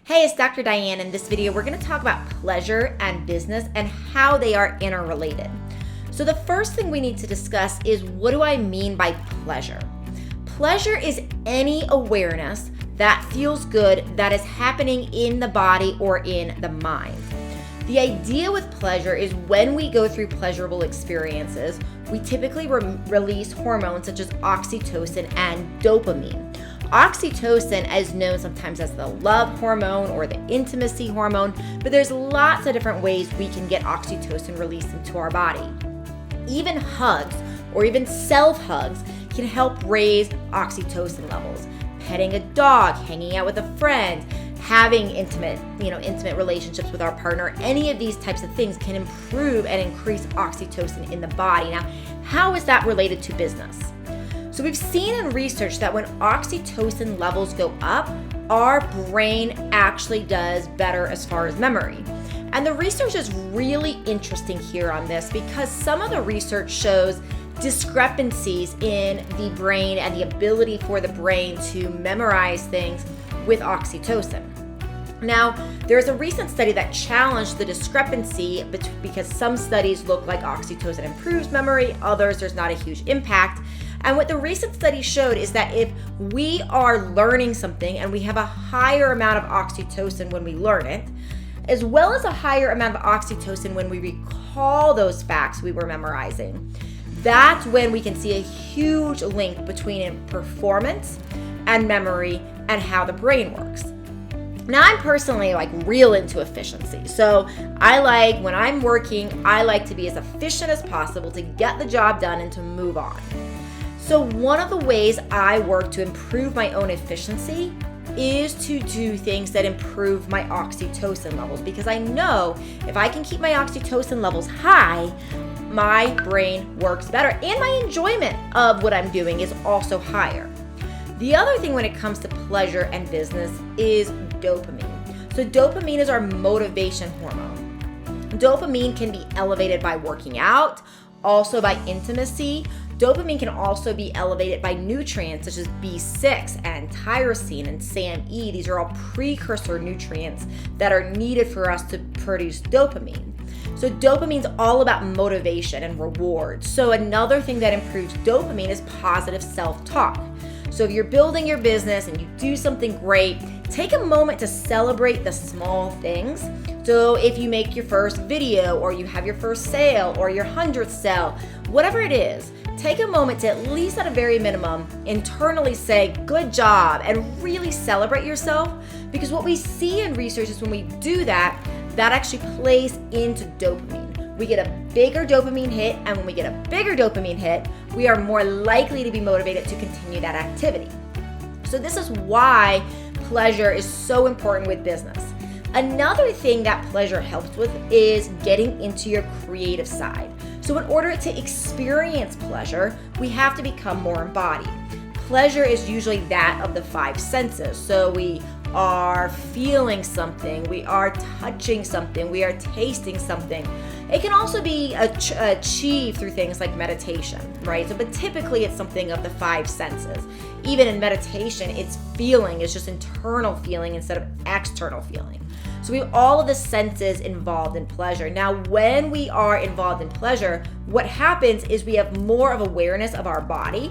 Hey, it's Dr. Diane. In this video, we're going to talk about pleasure and business and how they are interrelated. So the first thing we need to discuss is, what do I mean by pleasure? Pleasure is any awareness that feels good that is happening in the body or in the mind. The idea with pleasure is when we go through pleasurable experiences, we typically release hormones such as oxytocin and dopamine. Oxytocin is known sometimes as the love hormone or the intimacy hormone, but there's lots of different ways we can get oxytocin released into our body. Even hugs or even self-hugs can help raise oxytocin levels. Petting a dog, hanging out with a friend, having intimate relationships with our partner, any of these types of things can improve and increase oxytocin in the body. Now, how is that related to business? So we've seen in research that when oxytocin levels go up, our brain actually does better as far as memory. And the research is really interesting here on this because some of the research shows discrepancies in the brain and the ability for the brain to memorize things with oxytocin. Now, there's a recent study that challenged the discrepancy because some studies look like oxytocin improves memory, others there's not a huge impact. And what the recent study showed is that if we are learning something and we have a higher amount of oxytocin when we learn it, as well as a higher amount of oxytocin when we recall those facts we were memorizing, that's when we can see a huge link between performance and memory and how the brain works. Now, I'm personally real into efficiency. So when I'm working, I like to be as efficient as possible to get the job done and to move on. So one of the ways I work to improve my own efficiency is to do things that improve my oxytocin levels, because I know if I can keep my oxytocin levels high, my brain works better and my enjoyment of what I'm doing is also higher. The other thing when it comes to pleasure and business is dopamine. So dopamine is our motivation hormone. Dopamine can be elevated by working out, also by intimacy. Dopamine can also be elevated by nutrients such as B6 and tyrosine and SAMe. These are all precursor nutrients that are needed for us to produce dopamine. So dopamine's all about motivation and reward. So another thing that improves dopamine is positive self-talk. So if you're building your business and you do something great, take a moment to celebrate the small things. So if you make your first video or you have your first sale or your 100th sale, whatever it is, take a moment to, at least at a very minimum, internally say, good job, and really celebrate yourself. Because what we see in research is when we do that, that actually plays into dopamine. We get a bigger dopamine hit, and when we get a bigger dopamine hit, we are more likely to be motivated to continue that activity. So this is why pleasure is so important with business. Another thing that pleasure helps with is getting into your creative side. So in order to experience pleasure, we have to become more embodied. Pleasure is usually that of the five senses. So we are feeling something, we are touching something, we are tasting something. It can also be achieved through things like meditation, right? So, but typically it's something of the five senses. Even in meditation, it's feeling, it's just internal feeling instead of external feeling. So we have all of the senses involved in pleasure. Now, when we are involved in pleasure, what happens is we have more of awareness of our body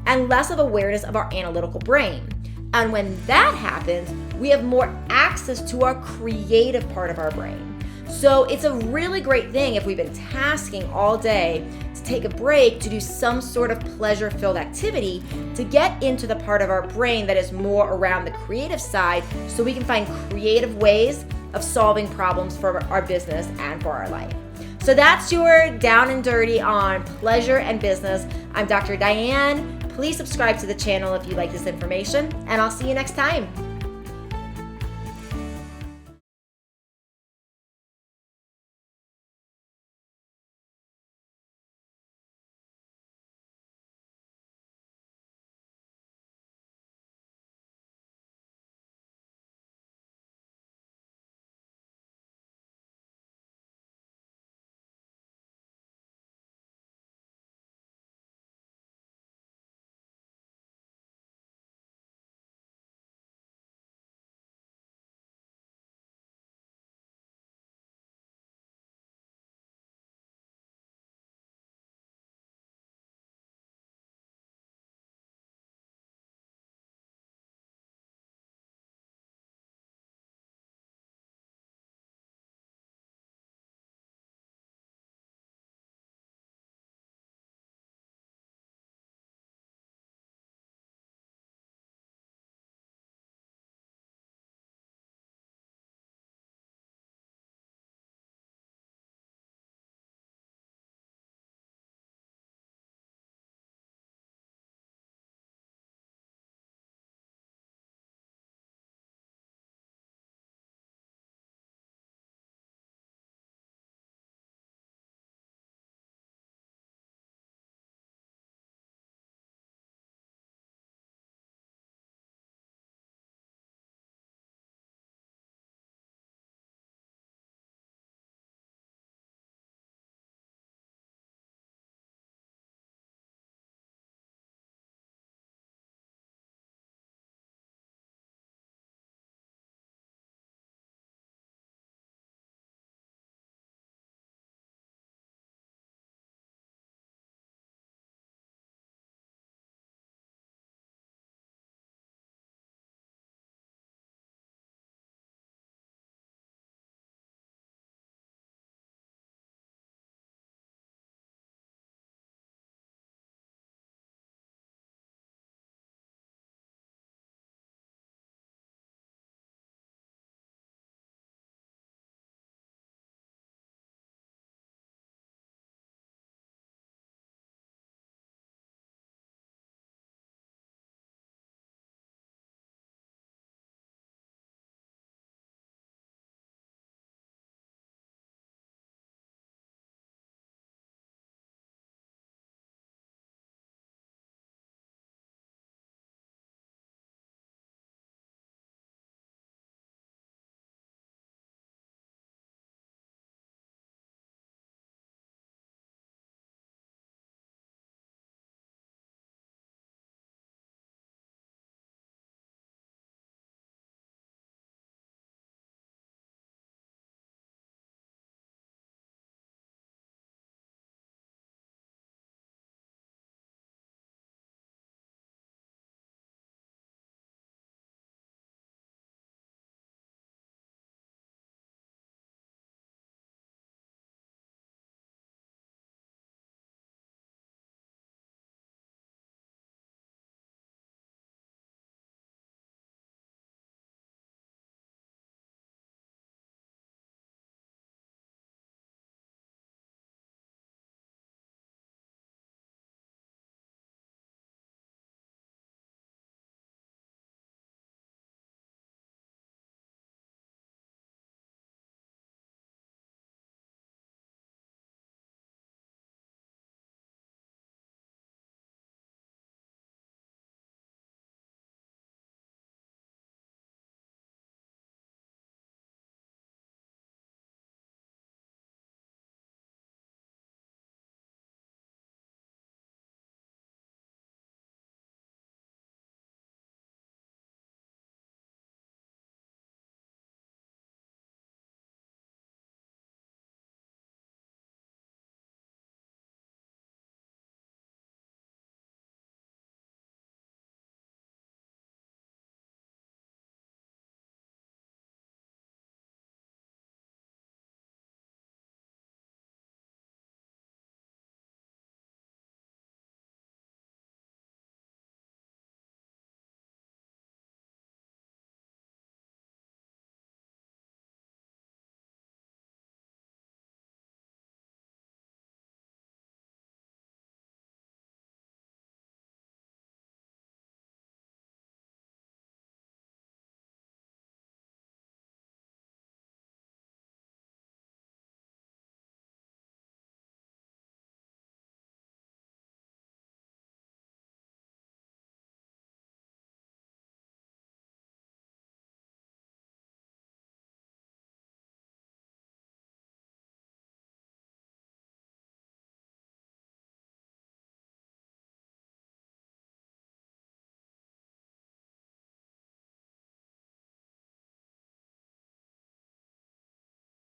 and less of awareness of our analytical brain. And when that happens, we have more access to our creative part of our brain. So it's a really great thing if we've been tasking all day to take a break to do some sort of pleasure-filled activity to get into the part of our brain that is more around the creative side, so we can find creative ways of solving problems for our business and for our life. So that's your down and dirty on pleasure and business. I'm Dr. Diane. Please subscribe to the channel if you like this information, and I'll see you next time.